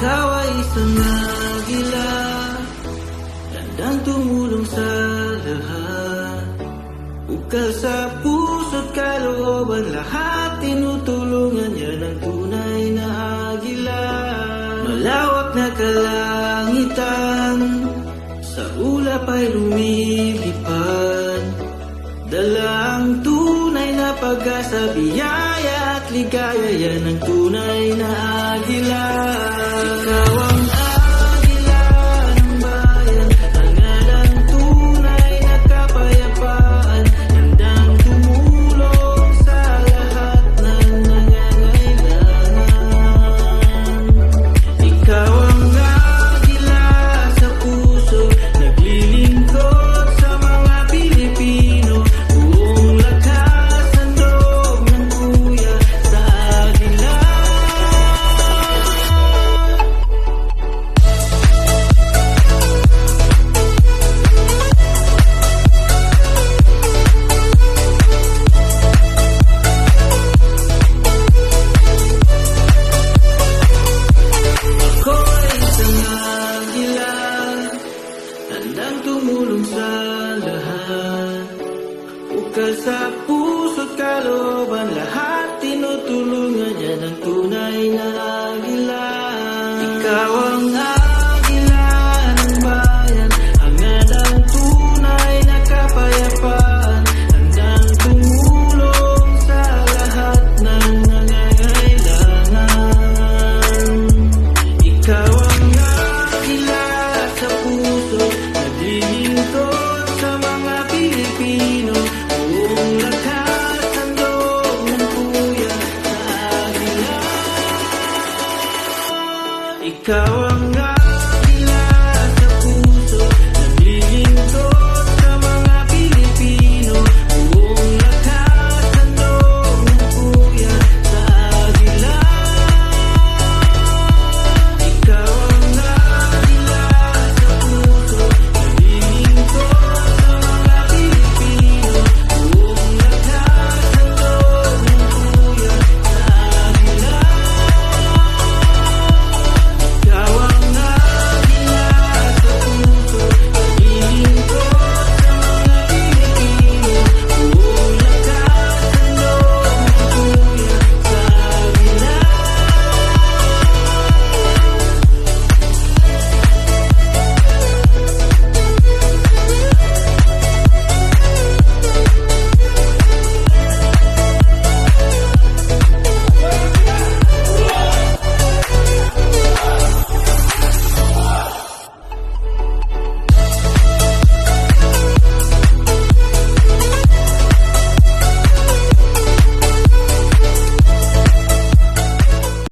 Ikaw ay isang agila, handang tumulong sa lahat. Ukal sa puso't kalooban, lahat tinutulungan. Yan ang tunay na agila. Malawak na kalangitan, sa ulap ay lumilipad. Dala ang tunay na pag-asa, biyaya at ligaya. Yan ang tunay na agila. Ikaw ang agila ng bayan, hangalang tunay na kapayapaan. Handang tumulong sa lahat na nangangailangan. Ikaw ang agila sa puso, naglilingkod sa mga Pilipino. Buong lakas ang loob ng kuya sa agila. Ako ay isang agila, handang tumulong sa lahat. Ukal sa puso't kalooban, lahat tinutulungan. Yan ang tunay na agila. Ikaw ang agila ng bayan, hangalang tunay na kapayapaan. Handang tumulong sa lahat ng nangangailangan. Ikaw ang agila sa puso, naglilingkod sa mga Pilipino. Buong lakas ang loob ng kuya sa agila. Ikaw ang